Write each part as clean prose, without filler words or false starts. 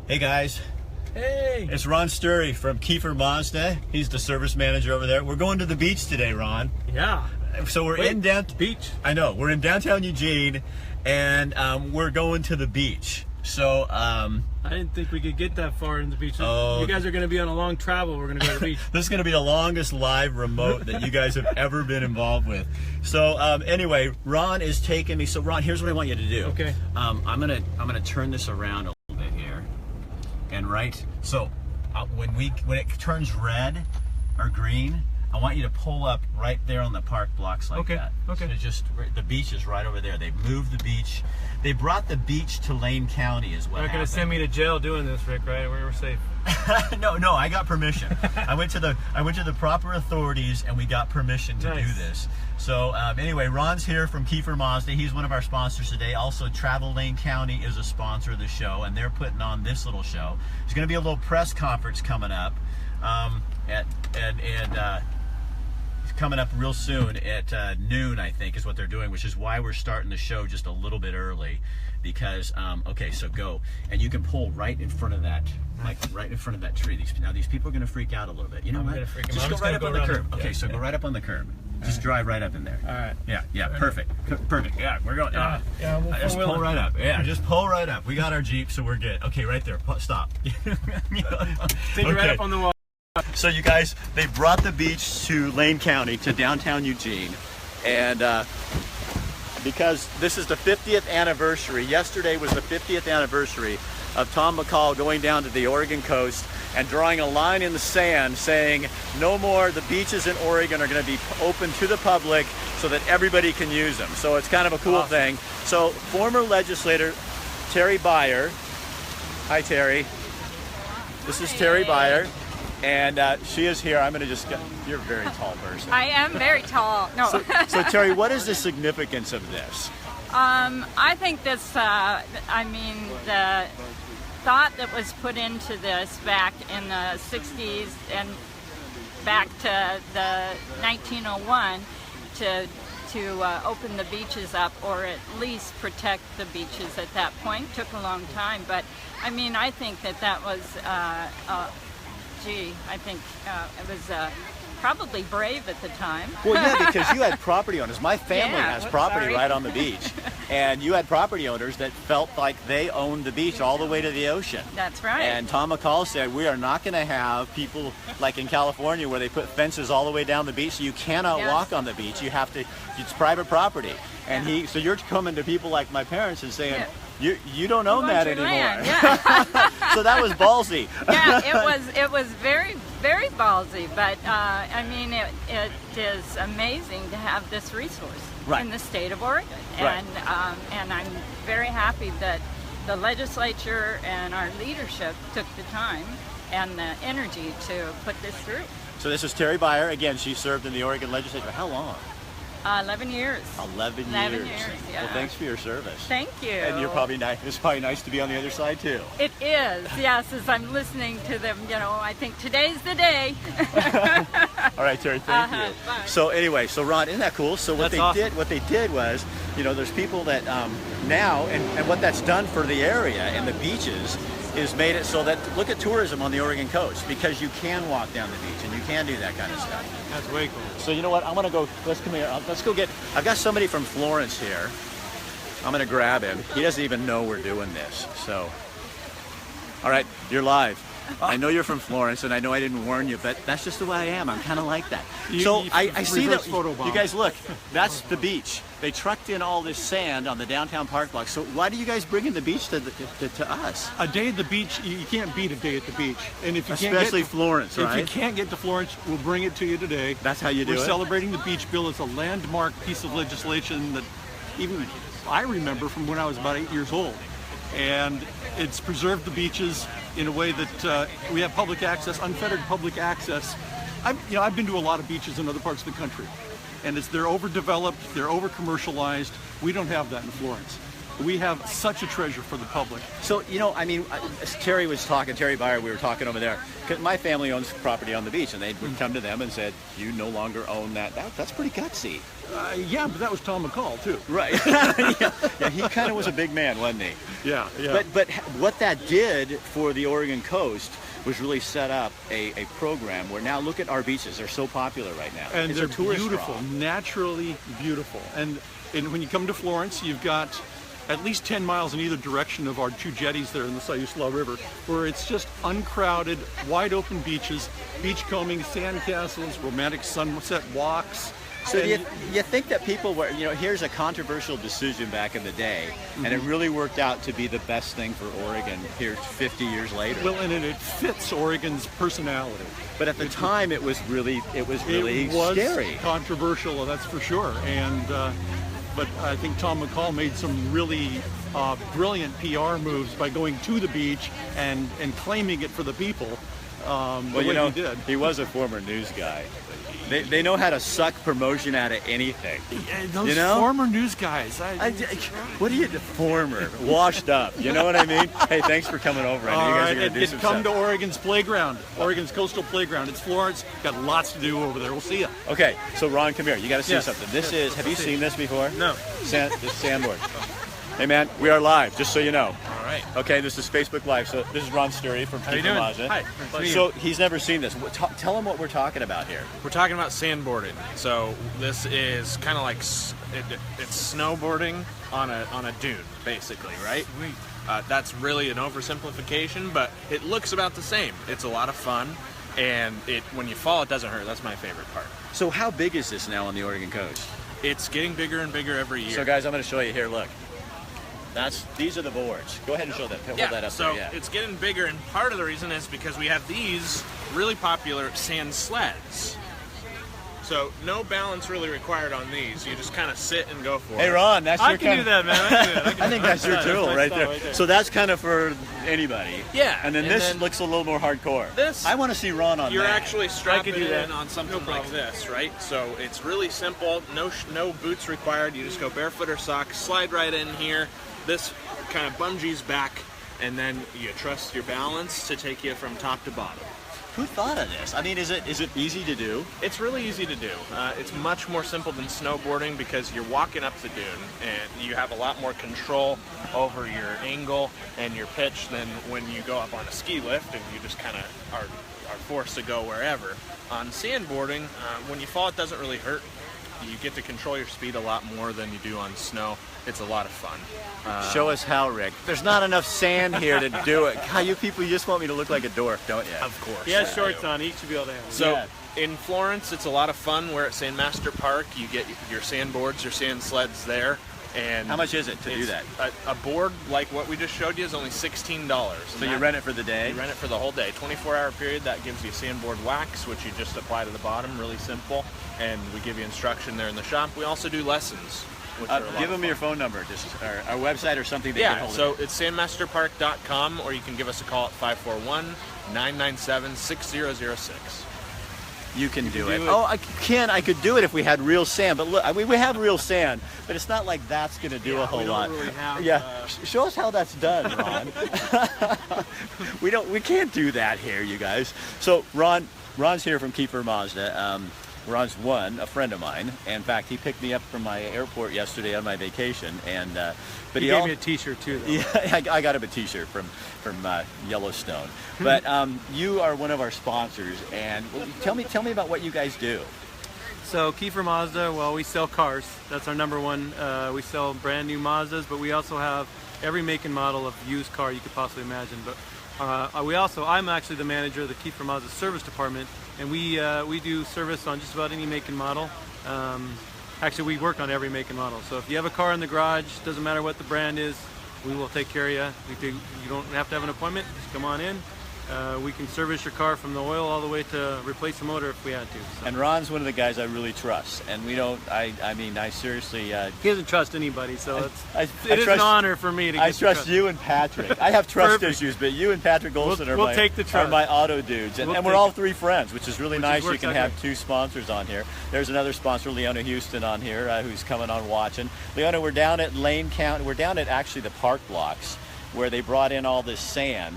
Hey guys, Hey! it's Ron Sturry from Kiefer Mazda. He's the service manager over there. We're going to the beach today, Ron. Yeah. So we're Wait, in downtown. beach. I know, we're in downtown Eugene, and we're going to the beach. So I didn't think we could get that far in the beach. Oh. You guys are going to be on a long travel. We're going to go to the beach. this is going to be the longest live remote that you guys have ever been involved with. So anyway, Ron is taking me. So Ron, here's what I want you to do. Okay. I'm gonna turn this around a little bit here, and so when it turns red or green, I want you to pull up right there on the park blocks like Okay, that. okay. So just the beach is right over there. They moved the beach. They brought the beach to Lane County, is what You're not going happened. to send me to jail doing this, Rick, right? We're safe. No, I got permission. I went to the proper authorities and we got permission to do this. So anyway, Ron's here from Kiefer Mazda. He's one of our sponsors today. Also, Travel Lane County is a sponsor of the show, and they're putting on this little show. There's going to be a little press conference coming up, coming up real soon at noon, I think, is what they're doing, which is why we're starting the show just a little bit early. Because okay, so go, and you can pull right in front of that, like right in front of that tree. These people are going to freak out a little bit. You know what? Just go right up on the curb. Okay, so go right up on the curb. Just drive right up in there. All right. Yeah, perfect. Yeah, we're going. Yeah, we'll just pull right up. Yeah, just pull right up. We got our Jeep, so we're good. Okay, right there. Stop. Take it right up on the wall. So you guys, they brought the beach to Lane County, to downtown Eugene, and because this is the 50th anniversary. Yesterday was the 50th anniversary of Tom McCall going down to the Oregon coast and drawing a line in the sand saying no more, the beaches in Oregon are going to be open to the public so that everybody can use them. So it's kind of a cool thing. So former legislator Terry Byer, hi Terry, this is Terry Byer. And she is here. I'm going to just get, you're a very tall person. I am very tall. No. So Terry, what is the significance of this? I think this, the thought that was put into this back in the 60s and back to the 1901 to open the beaches up, or at least protect the beaches at that point, took a long time. But I mean, I think that was I think it was probably brave at the time. Well, yeah, because you had property owners. My family has property right on the beach. And you had property owners that felt like they owned the beach all the way to the ocean. That's right. And Tom McCall said, we are not going to have people like in California where they put fences all the way down the beach, so you cannot walk on the beach. You have to, it's private property. And so you're coming to people like my parents and saying, you don't own that anymore. So that was ballsy. Yeah, it was very, very ballsy, but I mean, it is amazing to have this resource in the state of Oregon. And I'm very happy that the legislature and our leadership took the time and the energy to put this through. So this is Terry Byer. Again, she served in the Oregon legislature. How long? 11 years. 11 years. Yeah. Well, thanks for your service. Thank you. And you're probably nice. It's probably nice to be on the other side too. It is. Yes, as I'm listening to them, I think today's the day. All right, Terry. Thank you. Bye. So anyway, so Ron, isn't that cool? So what they did was, there's people that now, and what that's done for the area and the beaches is made it so that, look at tourism on the Oregon coast, because you can walk down the beach and you can do that kind of stuff. That's way cool. So you know what? I'm going to go, let's come here. Let's go I've got somebody from Florence here. I'm going to grab him. He doesn't even know we're doing this. So, all right, you're live. I know you're from Florence, and I know I didn't warn you, but that's just the way I am. I'm kind of like that. I see that, you guys look, that's the beach. They trucked in all this sand on the downtown park block. So why do you guys bring in the beach to us? A day at the beach, you can't beat a day at the beach. And if you Especially Florence, right? If you can't get to Florence, we'll bring it to you today. That's how you do it? We're celebrating the beach bill. It's a landmark piece of legislation that even I remember from when I was about 8 years old. And it's preserved the beaches in a way that we have public access, unfettered public access. I've been to a lot of beaches in other parts of the country, and they're overdeveloped, they're over-commercialized. We don't have that in Florence. we have such a treasure for the public. So, you know, I mean, Terry Byer, we were talking over there, because my family owns property on the beach, and they would come to them and said, you no longer own that. That's pretty gutsy. Yeah, but that was Tom McCall, too. Right. Yeah, he kind of was a big man, wasn't he? Yeah, yeah. But what that did for the Oregon coast was really set up a program where now look at our beaches. They're so popular right now. And they're tourist beautiful, draw. naturally beautiful. And when you come to Florence, you've got at least 10 miles in either direction of our two jetties there in the Siuslaw River, where it's just uncrowded, wide open beaches, beachcombing, sand castles, romantic sunset walks. So do you think that people were, you know, here's a controversial decision back in the day, and it really worked out to be the best thing for Oregon here 50 years later? Well, and it fits Oregon's personality. But at the time, it was really scary. Controversial, that's for sure. And but I think Tom McCall made some really brilliant PR moves by going to the beach and claiming it for the people. Well, you know, he was a former news guy. They know how to suck promotion out of anything. Those you know? former news guys. What are you, former? Washed up. You know what I mean? Hey, thanks for coming over. I know you guys are going to do some come stuff. to Oregon's playground, Oregon's coastal playground. It's Florence. Got lots to do over there. We'll see you. Okay, so Ron, come here. You got to see Yes. something. This is. Have you seen this before? No. This sandboard. Hey man, we are live. Just so you know. All right. Okay, this is Facebook Live. So this is Ron Sturry from How you doing? Mazda. Hi. Nice to meet you. So he's never seen this. Tell him what we're talking about here. We're talking about sandboarding. So this is kind of like it's snowboarding on a dune, basically, right? Sweet. That's really an oversimplification, but it looks about the same. It's a lot of fun, and when you fall, it doesn't hurt. That's my favorite part. So how big is this now on the Oregon coast? It's getting bigger and bigger every year. So guys, I'm going to show you here. Look, these are the boards. Go ahead and show that. Hold that up so there. Yeah. it's getting bigger, and part of the reason is because we have these really popular sand sleds. So no balance really required on these. You just kind of sit and go for it. Hey Ron, that's your I can do that, man. I can do that. I think that's your tool my right style there. So that's kind of for anybody. Yeah, And then and this then looks a little more hardcore. this- I want to see Ron on You're that. actually strapping do it that. in on something No like problem. this, right? So it's really simple. No boots required. You just go barefoot or socks, slide right in here. This kind of bungees back, and then you trust your balance to take you from top to bottom. Who thought of this? I mean, is it easy to do? It's really easy to do. It's much more simple than snowboarding because you're walking up the dune and you have a lot more control over your angle and your pitch than when you go up on a ski lift and you just kind of are forced to go wherever. On sandboarding, when you fall, it doesn't really hurt. You get to control your speed a lot more than you do on snow. It's a lot of fun. Show us how, Rick. There's not enough sand here to do it. God, you people, you just want me to look like a dwarf, don't you? Of course. He has shorts on. He should be able to have it. So Yeah. in Florence, it's a lot of fun. We're at St. Master Park. You get your sandboards, your sand sleds there. And How much is it to do it's that? A board like what we just showed you is only $16. So you rent it for the day? You rent it for the whole day. 24-hour period. That gives you sandboard wax, which you just apply to the bottom. Really simple. And we give you instruction there in the shop. We also do lessons. Which are a lot Give of them fun. your phone number, just our website or something. They can Yeah, hold so it. it's sandmasterpark.com, or you can give us a call at 541-997-6006. You can do it. Oh, I could do it if we had real sand. But look, I mean, we have real sand, but it's not like that's going to do a whole we don't lot. really have, yeah, show us how that's done, Ron. We can't do that here, you guys. So Ron's here from Kiefer Mazda. Ron's a friend of mine. In fact, he picked me up from my airport yesterday on my vacation, and but He gave me a T-shirt too, though. Yeah, I got him a T-shirt from Yellowstone. But you are one of our sponsors, and tell me about what you guys do. So Kiefer Mazda, well, we sell cars. That's our number one. We sell brand new Mazdas, but we also have every make and model of used car you could possibly imagine. But I'm actually the manager of the Kiefer Mazda service department, and we do service on just about any make and model. Actually, we work on every make and model. So if you have a car in the garage, doesn't matter what the brand is, we will take care of you. You don't have to have an appointment. Just come on in. We can service your car from the oil all the way to replace the motor if we had to. So. And Ron's one of the guys I really trust, and we don't. I mean, I seriously. He doesn't trust anybody, so it is trust, an honor for me to get I trust you and Patrick. I have trust issues, but you and Patrick Olson we'll take the trust. are my auto dudes, and we're all three friends, which is really nice. You can have great. two sponsors on here. There's another sponsor, Leona Houston, on here, who's coming on watching. Leona, we're down at Lane County. We're down at actually the park blocks where they brought in all this sand.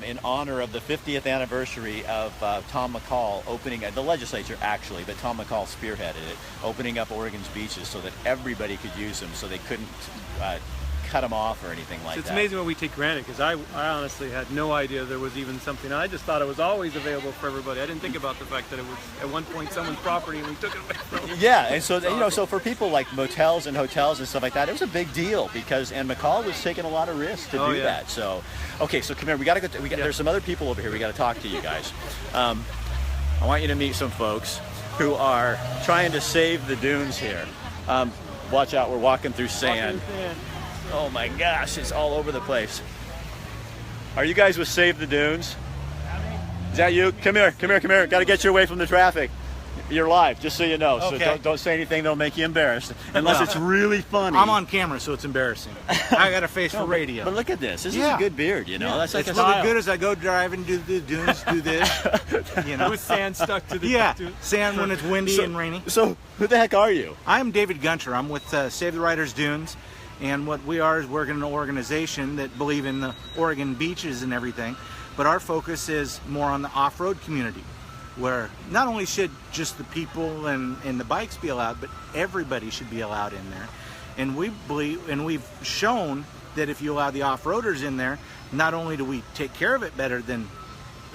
In honor of the 50th anniversary of Tom McCall opening, the legislature actually, but Tom McCall spearheaded it, opening up Oregon's beaches so that everybody could use them, so they couldn't cut them off or anything like that. It's amazing what we take granted, because I honestly had no idea there was even something. I just thought it was always available for everybody. I didn't think about the fact that it was at one point someone's property and we took it away from them. Yeah, and so so for people like motels and hotels and stuff like that, it was a big deal because McCall was taking a lot of risks to do that. So, okay, so come here. We got to go. There's some other people over here. We got to talk to you guys. I want you to meet some folks who are trying to save the dunes here. Watch out, we're walking through sand. Oh my gosh, it's all over the place. Are you guys with Save the Dunes? Is that you? Come here. Got to get you away from the traffic. You're live, just so you know. Okay. So don't say anything that'll make you embarrassed, unless it's really funny. I'm on camera, so it's embarrassing. I got a face for radio. But look at this. This is a good beard, you know. Yeah. That's like it's a really style. good as I go driving, do the dunes, do this. You know, With sand stuck to the sand when it's windy and rainy. So who the heck are you? I'm David Gunter. I'm with Save the Riders Dunes, and what we are is we're an organization that believe in the Oregon beaches and everything, but our focus is more on the off-road community, where not only should just the people and the bikes be allowed, but everybody should be allowed in there. And we believe, and we've shown that if you allow the off-roaders in there, not only do we take care of it better than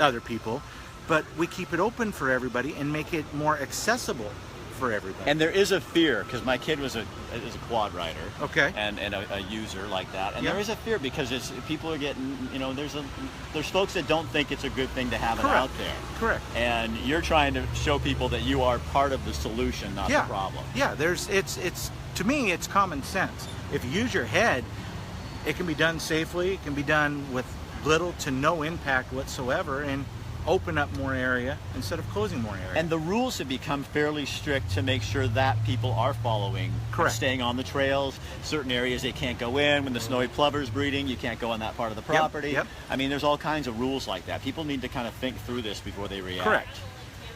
other people, but we keep it open for everybody and make it more accessible for everybody. And there is a fear, because my kid is a quad rider, Okay. and a user like that, and there is a fear because people are getting, there's folks that don't think it's a good thing to have it out there. Correct. And you're trying to show people that you are part of the solution, not the problem. Yeah, it's to me it's common sense. If you use your head, it can be done safely, it can be done with little to no impact whatsoever, and open up more area instead of closing more area. And the rules have become fairly strict to make sure that people are following, staying on the trails. Certain areas they can't go in. When the snowy plover's breeding, you can't go on that part of the property. Yep. I mean, there's all kinds of rules like that. People need to kind of think through this before they react.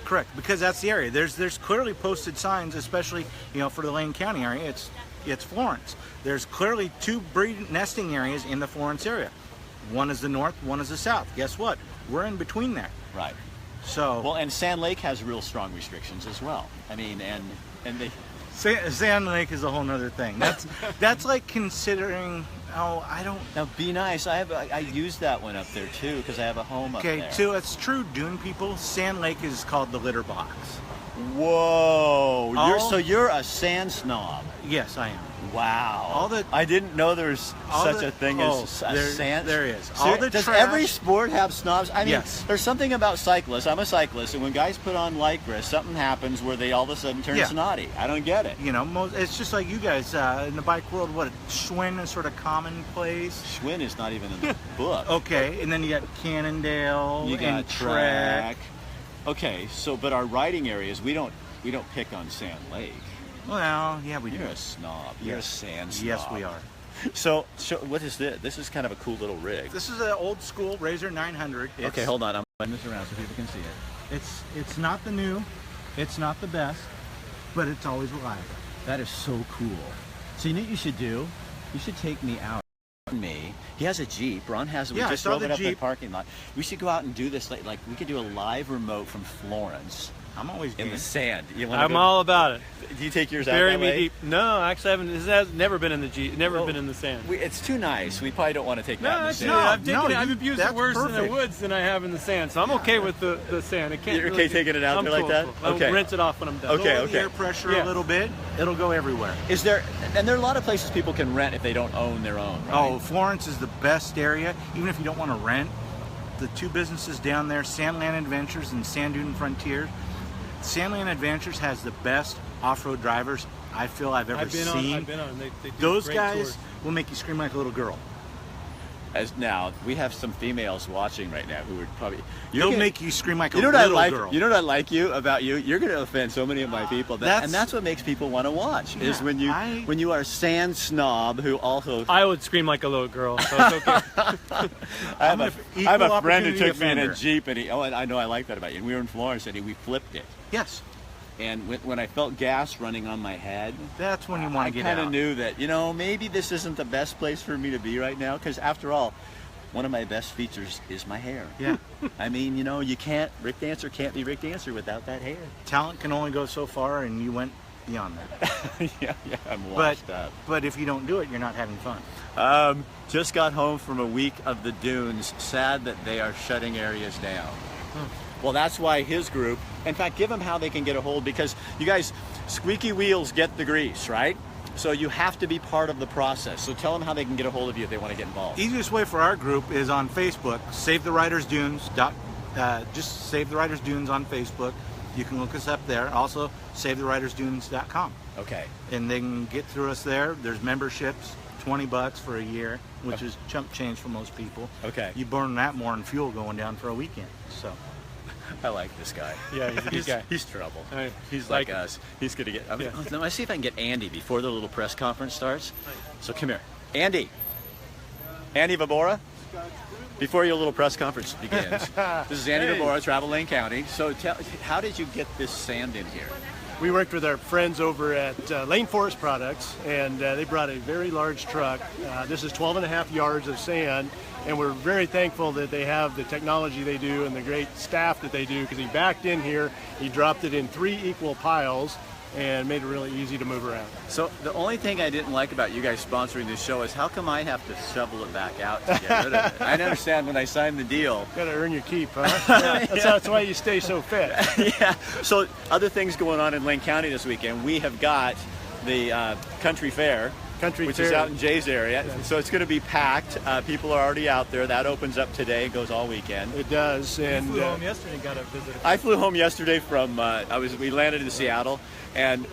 Correct, because that's the area. There's clearly posted signs, especially for the Lane County area. It's Florence. There's clearly two nesting areas in the Florence area. One is the north, one is the south. Guess what? We're in between there. Right. So well, and Sand Lake has real strong restrictions as well. I mean, and they. Sand Lake is a whole nother thing. That's like considering. Oh, I don't. Now, be nice. I use that one up there too because I have a home up there. Okay, too. It's true, Dune people. Sand Lake is called the litter box. Whoa! So you're a sand snob. Yes, I am. Wow. I didn't know there's such a thing as a sand. There is. Does every sport have snobs? I mean, yes. There's something about cyclists. I'm a cyclist, and when guys put on Lycra, something happens where they all of a sudden turn snotty. I don't get it. It's just like you guys in the bike world. What Schwinn is sort of commonplace. Schwinn is not even in the book. Okay, and then you got Cannondale. You got and Trek. Okay, but our riding areas, we don't pick on Sand Lake. Well, yeah, we do. You're a snob. You're a sand snob. Yes, we are. So what is this? This is kind of a cool little rig. This is an old school Razor 900. Okay, hold on. I'm putting this around so people can see it. It's not the new, it's not the best, but it's always reliable. That is so cool. So you know what you should do? You should take me out. He has a Jeep. Ron has. We just drove it up in the parking lot. We should go out and do this. Like we could do a live remote from Florence. I'm always in the sand. I'm all about it. Do you take yours out Bury that me way? deep. No, actually, I haven't. This has never been in the Jeep. Never been in the sand. It's too nice. We probably don't want to take that in the sand. I've abused it worse in the woods than I have in the sand. So I'm okay with the sand. It can't. You're okay taking it out there like that? Okay. I'll rinse it off when I'm done. Lower the air pressure a little bit. It'll go everywhere. And there are a lot of places people can rent if they don't own their own. Right? Oh, Florence is the best area. Even if you don't want to rent, the two businesses down there, Sandland Adventures and Sand Dune Frontier. Sandland Adventures has the best off-road drivers I feel I've ever seen. I've been on. They do Those great guys tours. will make you scream like a little girl. As now, we have some females watching right now who would probably They'll make you scream like a you know what little I like. girl. You know what I like about you. You're going to offend so many of my people, and that's what makes people want to watch. Is when you are a sand snob who also. I would scream like a little girl, so it's okay. I have a friend who opportunity took me in a offender. Jeep, and I know I like that about you. And we were in Florence, and we flipped it. Yes, And when I felt gas running on my head, that's when you want to get I kind out. of knew that maybe this isn't the best place for me to be right now. Because after all, one of my best features is my hair. Yeah. I mean, Rick Dancer can't be Rick Dancer without that hair. Talent can only go so far, and you went beyond that. yeah, I'm washed up. But if you don't do it, you're not having fun. Just got home from a week of the dunes. Sad that they are shutting areas down. Well, that's why his group, in fact, give them how they can get a hold, because you guys, squeaky wheels get the grease, right? So you have to be part of the process. So tell them how they can get a hold of you if they want to get involved. Easiest way for our group is on Facebook. Save the Riders Dunes. Just Save the Riders Dunes on Facebook. You can look us up there. Also, SaveTheRidersDunes.com. Okay. And they can get through us there. There's memberships, $20 for a year, which is chump change for most people. Okay. You burn that more in fuel going down for a weekend. So. I like this guy. Yeah, he's a good guy. He's trouble. Right. He's like us. He's going to get... Yeah. Let me see if I can get Andy before the little press conference starts. So come here. Andy. Andy Vabora? Before your little press conference begins. This is Andy Vabora, Travel Lane County. So how did you get this sand in here? We worked with our friends over at Lane Forest Products, and they brought a very large truck. This is 12.5 yards of sand, and we're very thankful that they have the technology they do and the great staff that they do, because he backed in here, he dropped it in 3 equal piles, and made it really easy to move around. So the only thing I didn't like about you guys sponsoring this show is how come I have to shovel it back out to get rid of it? I understand when I signed the deal. Got to earn your keep, huh? Yeah, that's why you stay so fit. Yeah. So other things going on in Lane County this weekend. We have got the Country Fair. Which is out in Jay's area. Yeah. So it's going to be packed. People are already out there. That opens up today, goes all weekend. It does. And flew home yesterday and got a visit. I flew home yesterday from, we landed in Seattle, and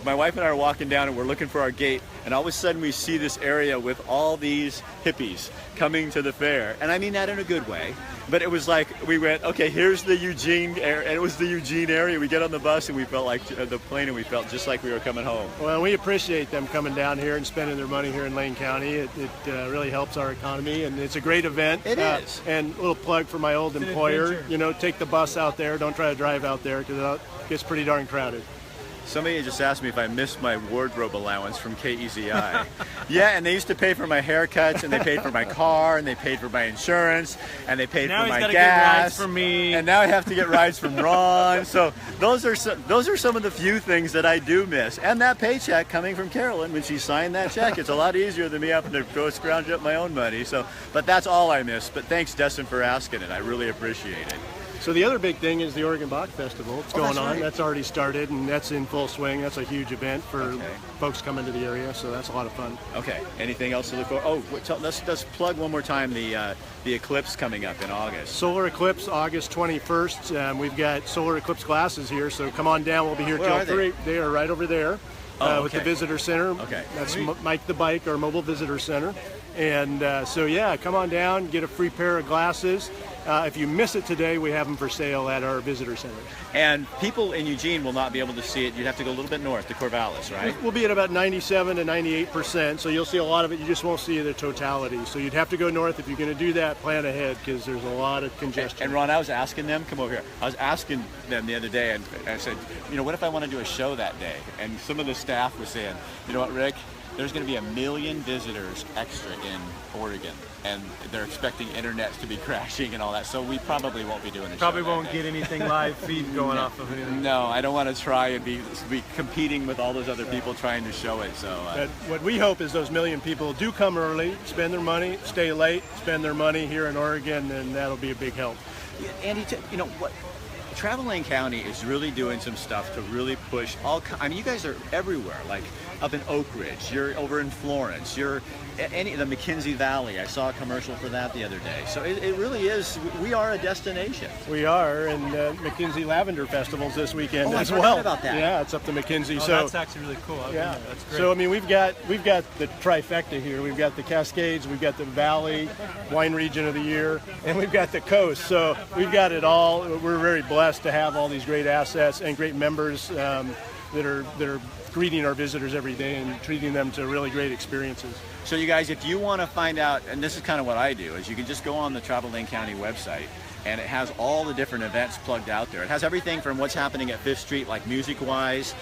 my wife and I are walking down and we're looking for our gate, and all of a sudden we see this area with all these hippies coming to the fair. And I mean that in a good way. But it was like, we went, okay, here's the Eugene area, and it was the Eugene area. We get on the bus and we felt like, the plane, and we felt just like we were coming home. Well, we appreciate them coming down here and spending their money here in Lane County. It really helps our economy, and it's a great event. It is. And a little plug for my old employer, take the bus out there. Don't try to drive out there, because it gets pretty darn crowded. Somebody just asked me if I missed my wardrobe allowance from KEZI. Yeah, and they used to pay for my haircuts, and they paid for my car, and they paid for my insurance, and they paid Now for he's my gotta gas. get rides from me. And now I have to get rides from Ron. So those are some of the few things that I do miss. And that paycheck coming from Carolyn when she signed that check. It's a lot easier than me having to go scrounge up my own money. So, but that's all I miss. But thanks, Destin, for asking it. I really appreciate it. So the other big thing is the Oregon Bach Festival. It's going on. Right. That's already started, and that's in full swing. That's a huge event for folks coming to the area, so that's a lot of fun. Okay. Anything else to look for? Oh, let's plug one more time the Eclipse coming up in August. Solar Eclipse, August 21st. We've got solar eclipse glasses here, so come on down. We'll be here Where till 3. They are right over there with the visitor center. Okay. That's Mike the Bike, our mobile visitor center. And come on down, get a free pair of glasses. If you miss it today, we have them for sale at our visitor center. And people in Eugene will not be able to see it. You'd have to go a little bit north to Corvallis, right? We'll be at about 97 to 98%, so you'll see a lot of it. You just won't see the totality. So you'd have to go north. If you're going to do that, plan ahead, because there's a lot of congestion. And Ron, I was asking them, come over here. I was asking them the other day, and I said, what if I want to do a show that day? And some of the staff was saying, you know what, Rick? There's going to be 1 million visitors extra in Oregon, and they're expecting internet to be crashing and all that, so we probably won't be doing a Probably show won't that day. get anything live feed going off of anything. No, I don't want to try and be competing with all those other people trying to show it. So But what we hope is those 1 million people do come early, spend their money, stay late, spend their money here in Oregon, and that'll be a big help. Andy, what? Travel Lane County is really doing some stuff to really push you guys are everywhere. Like up in Oak Ridge, you're over in Florence, you're the McKinsey Valley. I saw a commercial for that the other day. So it really is, we are a destination. We are, and McKinsey Lavender Festival's this weekend as I well. forgot about that. Yeah, it's up to McKinsey. Oh, so that's actually really cool. yeah, that's great. So I mean, we've got the trifecta here. We've got the Cascades, we've got the Valley Wine Region of the Year, and we've got the Coast. So we've got it all. We're very blessed to have all these great assets and great members that are greeting our visitors every day and treating them to really great experiences. So you guys, if you want to find out, and this is kind of what I do, is you can just go on the Travel Lane County website, and it has all the different events plugged out there. It has everything from what's happening at 5th Street, like music-wise,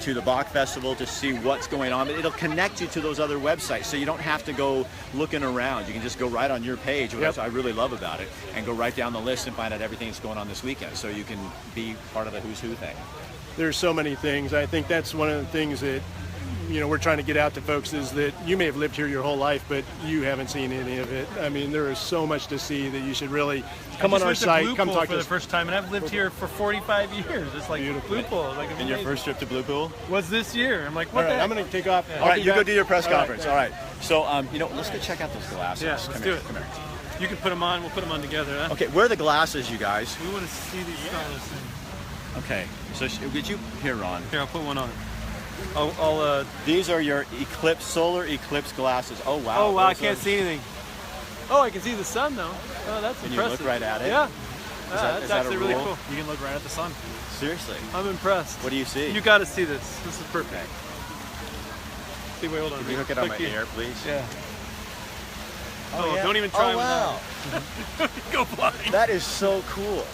to the Bach Festival, to see what's going on. But it'll connect you to those other websites, so you don't have to go looking around. You can just go right on your page, which I really love about it, and go right down the list and find out everything that's going on this weekend, so you can be part of the Who's Who thing. There's so many things. I think that's one of the things that we're trying to get out to folks, is that you may have lived here your whole life, but you haven't seen any of it. I mean, there is so much to see that you should really come on our site, come talk to for us. the first time, and I've lived here for 45 years. It's like Blue Pool. Like And your first trip to Blue Pool? was this year. I'm like, what All right, the I'm going to take off. All right, you go do your press conference. All right. So, let's go check out those glasses. Yeah, let's Come do here. it. Come here. You can put them on. We'll put them on together. Huh? Okay, where are the glasses, you guys? We want to see these fellas. Okay, so would you, here, Ron. Here, I'll put one on. I'll These are your Eclipse, solar Eclipse glasses. Oh, wow. oh, wow, I Those can't are- see anything. Oh, I can see the sun, though. Oh, that's Can you impressive. look right at it? Yeah. that- That's is that a actually really rule? cool. You can look right at the sun. Seriously? I'm impressed. What do you see? You got to see this. This is perfect. Okay. See, wait, hold on. Can you hook it on my Click here. ear, please? Yeah. Oh, yeah. Don't even try Oh, wow. Go blind. That is so cool.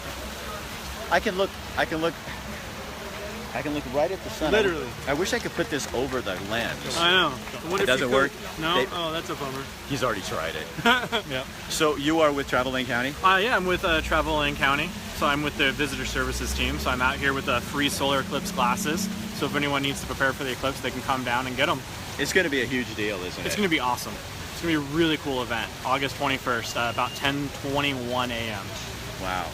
I can look right at the sun. Literally. I wish I could put this over the lens. I know. What It if doesn't you work? could- No? They- Oh, that's a bummer. He's already tried it. Yeah. So you are with Travel Lane County? Yeah, I'm with Travel Lane County. So I'm with the visitor services team. So I'm out here with free solar eclipse glasses. So if anyone needs to prepare for the eclipse, they can come down and get them. It's going to be a huge deal, isn't it? It's going to be awesome. It's going to be a really cool event. August 21st, about 10:21 a.m. Wow.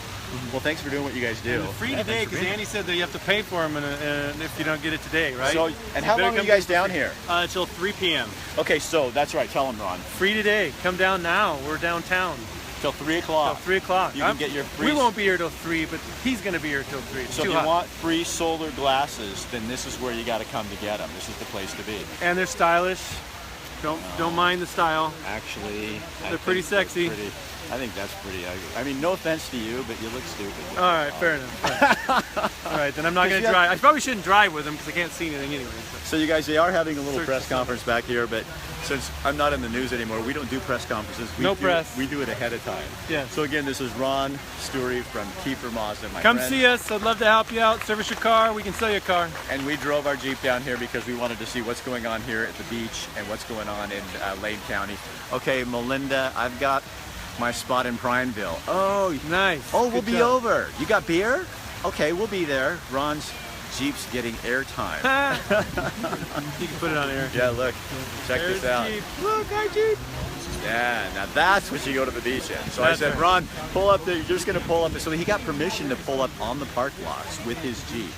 Well, thanks for doing what you guys do. Free today, because Andy said that you have to pay for them and if you don't get it today, right? So, and how long are you guys down here? Till 3 p.m. Okay, so that's right. Tell them, Ron. Free today. Come down now. We're downtown. Till 3 Till o'clock. 3 o'clock. You can get your free. We won't be here till 3, but he's going to be here till 3. It's So if too you hot. want free solar glasses, then this is where you got to come to get them. This is the place to be. And they're stylish. Don't mind the style. Actually, They're pretty sexy. I think that's pretty. I mean, no offense to you, but you look stupid. All right, fair enough. All right, then I'm not going to drive. I probably shouldn't drive with them because I can't see anything anyway. So you guys, they are having a little Search press the sun. conference back here, but since I'm not in the news anymore, we don't do press conferences. No press. We do it ahead of time. Yeah. So again, this is Ron Stewart from Kiefer Mazda, my Come friend. see us. I'd love to help you out. Service your car. We can sell you a car. And we drove our Jeep down here because we wanted to see what's going on here at the beach and what's going on in Lane County. Okay, Melinda, I've got my spot in Prineville. Oh, Nice. oh, we'll Good be job. over. You got beer? Okay, we'll be there. Ron's Jeep's getting airtime. You can put it on air. Yeah, look, check There's this out. Jeep. Look, our Jeep. Yeah, now that's what you go to the beach in. So That's I said, right. Ron, pull up there. You're just going to pull up. So he got permission to pull up on the park lots with his Jeep.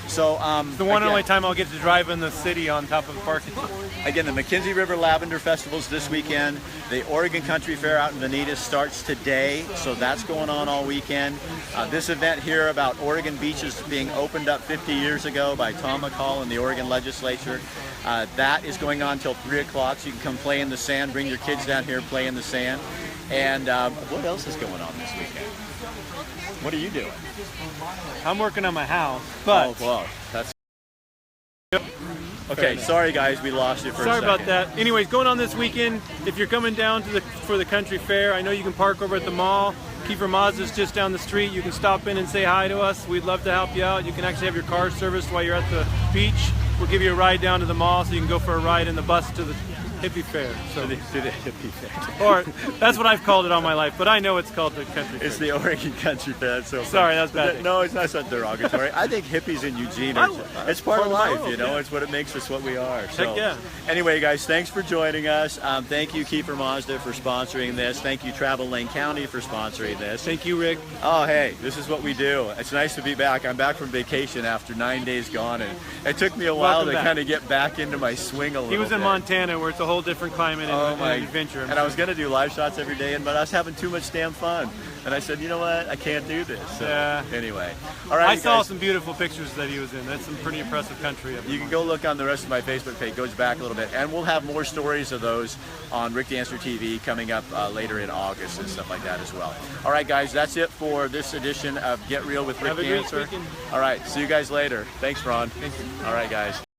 So The one and again, only time I'll get to drive in the city on top of the parking lot. Again, the McKinsey River Lavender Festival's this weekend. The Oregon Country Fair out in Veneta starts today, so that's going on all weekend. This event here about Oregon beaches being opened up 50 years ago by Tom McCall and the Oregon Legislature, that is going on till 3 o'clock, so you can come play in the sand, bring your kids down here, play in the sand. And what else is going on this weekend? What are you doing? I'm working on my house, but Oh, well, that's... Okay, sorry guys, we lost you for a sorry second. about that. Anyways, going on this weekend, if you're coming down to for the country fair, I know you can park over at the mall. Kiefer Mazda's just down the street. You can stop in and say hi to us. We'd love to help you out. You can actually have your car serviced while you're at the beach. We'll give you a ride down to the mall so you can go for a ride in the bus to hippie fair. So. To the hippie fair. Or that's what I've called it all my life, but I know it's called the country fair. It's the Oregon Country Fair. That's so funny. Sorry, that's bad. No, it's not something derogatory. I think hippies in Eugene are, it's part of life, you know. It's what it makes us what we are. So, Heck yeah. Anyway, guys, thanks for joining us. Thank you, Kiefer Mazda, for sponsoring this. Thank you, Travel Lane County, for sponsoring this. Thank you, Rick. Oh, hey, this is what we do. It's nice to be back. I'm back from vacation after 9 days gone, and it took me a while Welcome to back. kind of get back into my swing a little bit. He was in Montana, where it's a whole different climate and adventure. And I was going to do live shots every day, but I was having too much damn fun. And I said, you know what? I can't do this. So, anyway. All right, I saw guys. some beautiful pictures that he was in. That's some pretty impressive country. You can go look on the rest of my Facebook page. It goes back a little bit. And we'll have more stories of those on Rick Dancer TV coming up later in August and stuff like that as well. All right, guys. That's it for this edition of Get Real with Rick Have a great Dancer. weekend. All right. See you guys later. Thanks, Ron. Thank you. All right, guys.